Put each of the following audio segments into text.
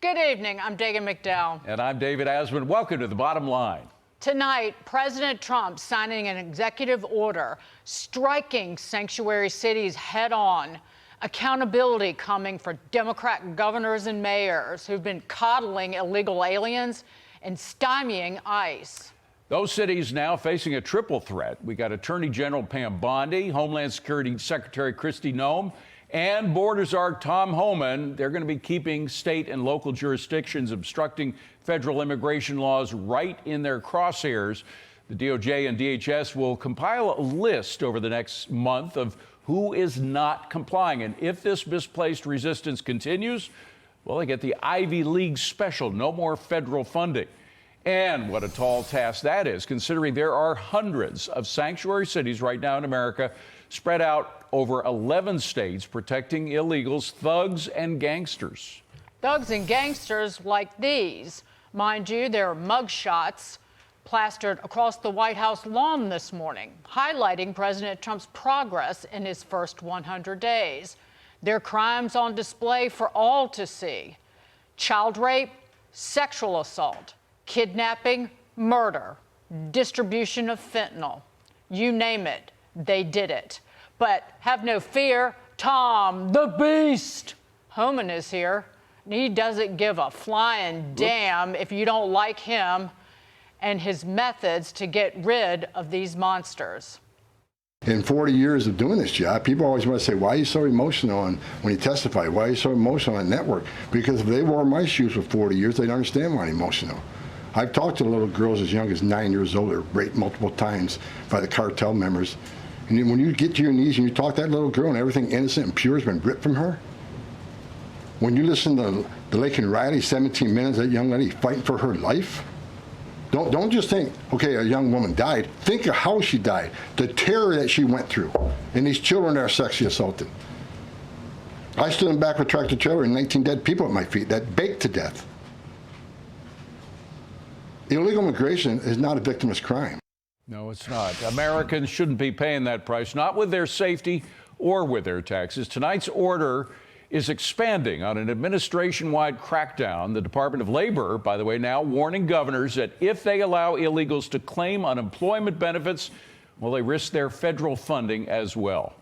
Good evening. I'm Dagan McDowell. And I'm David Asman. Welcome to The Bottom Line. Tonight, President Trump signing an executive order striking sanctuary cities head on. Accountability coming for Democrat governors and mayors who've been coddling illegal aliens and stymieing ICE. Those cities now facing a triple threat. We got Attorney General Pam Bondi, Homeland Security Secretary Kristi Noem, and Border Czar Tom Homan. They're going to be keeping state and local jurisdictions obstructing federal immigration laws right in their crosshairs. The DOJ and DHS will compile a list over the next month of who is not complying. And if this misplaced resistance continues, well, they get the Ivy League special, no more federal funding. And what a tall task that is, considering there are hundreds of sanctuary cities right now in America spread out over 11 states protecting illegals, thugs, and gangsters. Thugs and gangsters like these. Mind you, there are mugshots plastered across the White House lawn this morning, highlighting President Trump's progress in his first 100 days. Their crimes on display for all to see: child rape, sexual assault, kidnapping, murder, distribution of fentanyl. You name it, they did it. But have no fear, Tom, the Beast Homan is here. He doesn't give a flying damn if you don't like him and his methods to get rid of these monsters. In 40 years of doing this job, people always want to say, why are you so emotional when you testify? Why are you so emotional on network? Because if they wore my shoes for 40 years, they'd understand why I'm emotional. I've talked to little girls as young as 9 years old that were raped multiple times by the cartel members. And then when you get to your knees and you talk to that little girl and everything innocent and pure has been ripped from her, when you listen to the Laken Riley, 17 minutes, that young lady fighting for her life, don't just think, okay, a young woman died. Think of how she died, the terror that she went through, and these children that are sexually assaulted. I stood in back of a tractor trailer and 19 dead people at my feet that baked to death. Illegal immigration is not a victimless crime. No, it's not. Americans shouldn't be paying that price, not with their safety or with their taxes. Tonight's order is expanding on an administration-wide crackdown. The Department of Labor, by the way, now warning governors that if they allow illegals to claim unemployment benefits, well, they risk their federal funding as well.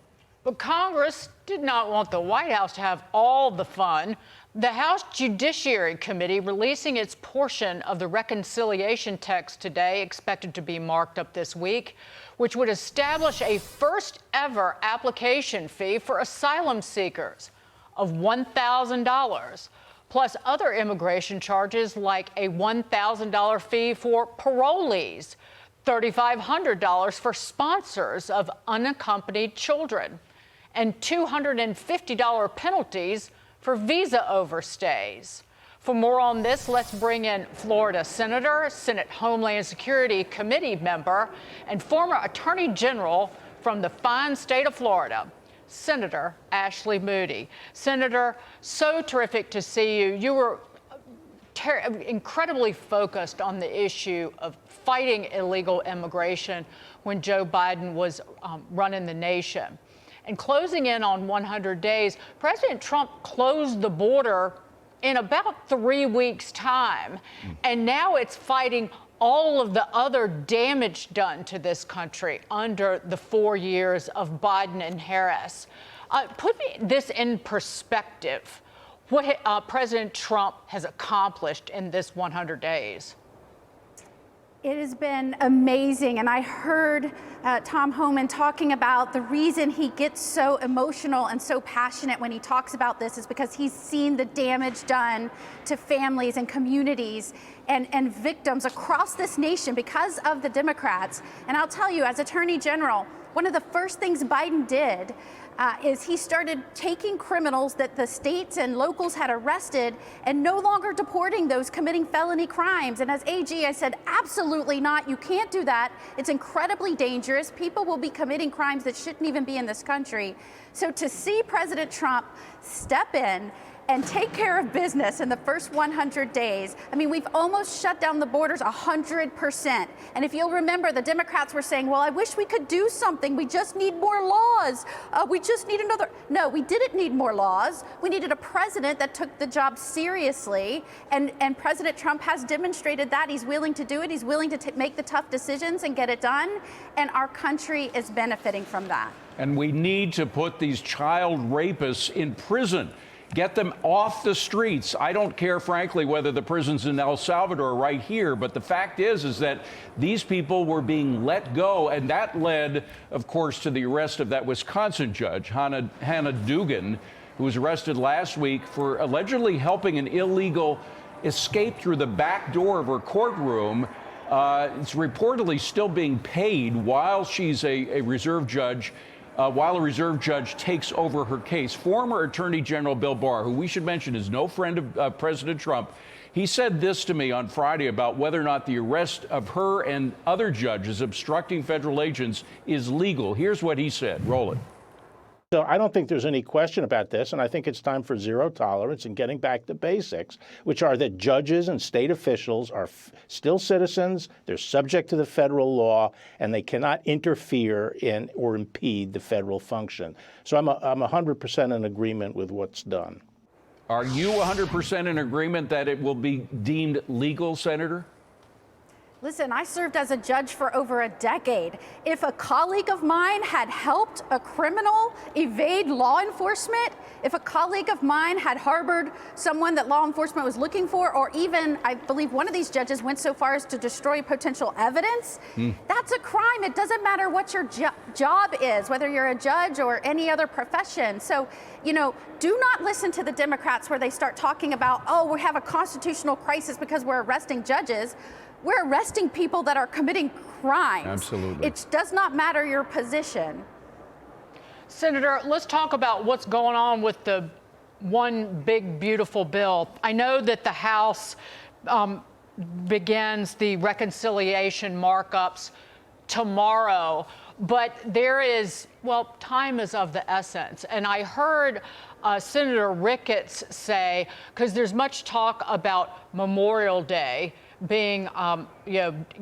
But Congress did not want the White House to have all the fun. The House Judiciary Committee releasing its portion of the reconciliation text today, expected to be marked up this week, which would establish a first-ever application fee for asylum seekers of $1,000, plus other immigration charges like a $1,000 fee for parolees, $3,500 for sponsors of unaccompanied children, and $250 penalties for visa overstays. For more on this, let's bring in Florida Senator, Senate Homeland Security Committee member, and former Attorney General from the fine state of Florida, Senator Ashley Moody. Senator, so terrific to see you. You were incredibly focused on the issue of fighting illegal immigration when Joe Biden was running the nation. And closing in on 100 days, President Trump closed the border in about 3 weeks' time. And now it's fighting all of the other damage done to this country under the 4 years of Biden and Harris. Put this in perspective, what President Trump has accomplished in this 100 days. It has been amazing, and I heard Tom Homan talking about the reason he gets so emotional and so passionate when he talks about this is because he's seen the damage done to families and communities and victims across this nation because of the Democrats. And I'll tell you, as Attorney General, one of the first things Biden did is he started taking criminals that the states and locals had arrested and no longer deporting those committing felony crimes. And as AG, I said, absolutely not. You can't do that. It's incredibly dangerous. People will be committing crimes that shouldn't even be in this country. So to see President Trump step in and take care of business in the first 100 days, I mean, we've almost shut down the borders 100%. And if you'll remember, the Democrats were saying, well, I wish we could do something. We just need more laws. We just need another. No, we didn't need more laws. We needed a president that took the job seriously. And President Trump has demonstrated that. He's willing to do it. He's willing to make the tough decisions and get it done. And our country is benefiting from that. And we need to put these child rapists in prison. Get them off the streets. I don't care, frankly, whether the prisons in El Salvador are right here, but the fact is that these people were being let go, and that led, of course, to the arrest of that Wisconsin judge, Hannah Dugan, who was arrested last week for allegedly helping an illegal escape through the back door of her courtroom. It's reportedly still being paid while she's a reserve judge. While a reserve judge takes over her case. Former Attorney General Bill Barr, who we should mention is no friend of President Trump, he said this to me on Friday about whether or not the arrest of her and other judges obstructing federal agents is legal. Here's what he said. Roll it. So I don't think there's any question about this, and I think it's time for zero tolerance and getting back to basics, which are that judges and state officials are still citizens, they're subject to the federal law, and they cannot interfere in or impede the federal function. So I'm 100% in agreement with what's done. Are you 100% in agreement that it will be deemed legal, Senator? Listen, I served as a judge for over a decade. If a colleague of mine had helped a criminal evade law enforcement, if a colleague of mine had harbored someone that law enforcement was looking for, or even, I believe one of these judges went so far as to destroy potential evidence, that's a crime. It doesn't matter what your job is, whether you're a judge or any other profession. So, you know, do not listen to the Democrats where they start talking about, oh, we have a constitutional crisis because we're arresting judges. We're arresting people that are committing crimes. Absolutely. It does not matter your position. Senator, let's talk about what's going on with the one big, beautiful bill. I know that the House begins the reconciliation markups tomorrow, but there is, well, time is of the essence. And I heard Senator Ricketts say, because there's much talk about Memorial Day being,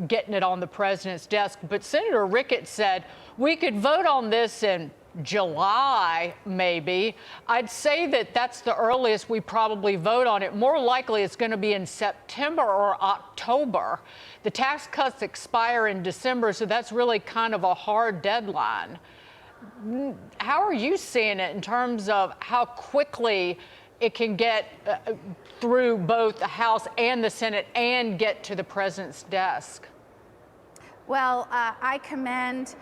getting it on the president's desk. But Senator Ricketts said we could vote on this in July, maybe. I'd say that that's the earliest we probably vote on it. More likely it's going to be in September or October. The tax cuts expire in December, so that's really kind of a hard deadline. How are you seeing it in terms of how quickly it can get through both the House and the Senate and get to the president's desk? Well, I commend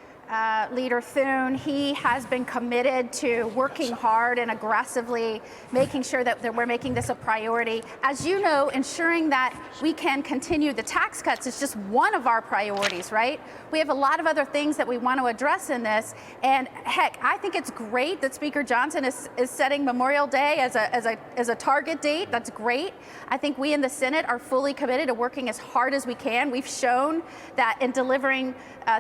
Leader Thune. He has been committed to working hard and aggressively making sure that we're making this a priority. As you know, ensuring that we can continue the tax cuts is just one of our priorities, right? We have a lot of other things that we want to address in this. And heck, I think it's great that Speaker Johnson is setting Memorial Day as a target date. That's great. I think we in the Senate are fully committed to working as hard as we can. We've shown that in delivering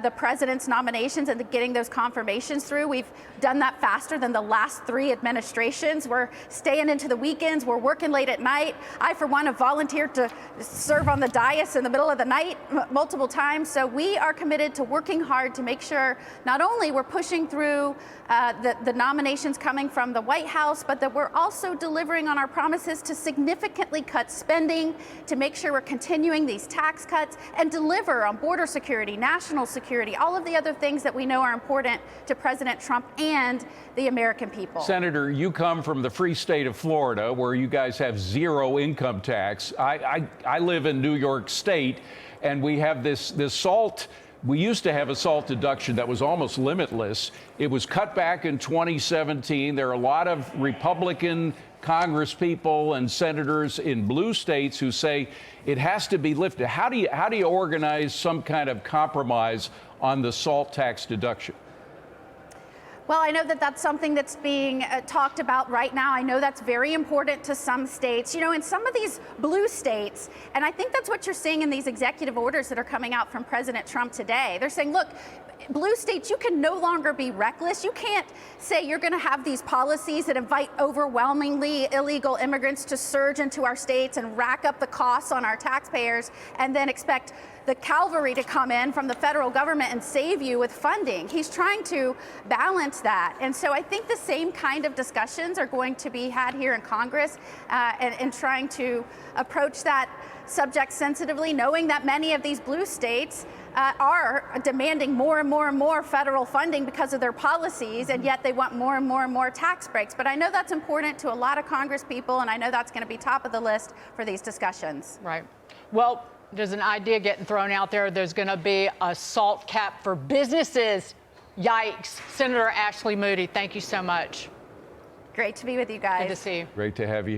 the president's nominations and getting those confirmations through. We've done that faster than the last 3 administrations. We're staying into the weekends. We're working late at night. I, for one, have volunteered to serve on the dais in the middle of the night multiple times. So we are committed to working hard to make sure not only we're pushing through the nominations coming from the White House, but that we're also delivering on our promises to significantly cut spending, to make sure we're continuing these tax cuts and deliver on border security, national security, all of the other things that we know are important to President Trump and the American people. Senator, you come from the free state of Florida, where you guys have zero income tax. I live in New York State, and we have this SALT. We used to have a SALT deduction that was almost limitless. It was cut back in 2017. There are a lot of Republican Congress people and senators in blue states who say it has to be lifted. How do you organize some kind of compromise on the SALT tax deduction? Well, I know that that's something that's being talked about right now. I know that's very important to some states. You know, in some of these blue states, and I think that's what you're seeing in these executive orders that are coming out from President Trump today. They're saying, look, blue states, you can no longer be reckless. You can't say you're going to have these policies that invite overwhelmingly illegal immigrants to surge into our states and rack up the costs on our taxpayers and then expect the cavalry to come in from the federal government and save you with funding. He's trying to balance that. And so I think the same kind of discussions are going to be had here in Congress and trying to approach that subject sensitively, knowing that many of these blue states are demanding more and more and more federal funding because of their policies, and yet they want more and more and more tax breaks. But I know that's important to a lot of Congress people, and I know that's going to be top of the list for these discussions. Right. Well, there's an idea getting thrown out there. There's going to be a SALT cap for businesses. Yikes. Senator Ashley Moody, thank you so much. Great to be with you guys. Good to see you. Great to have you here.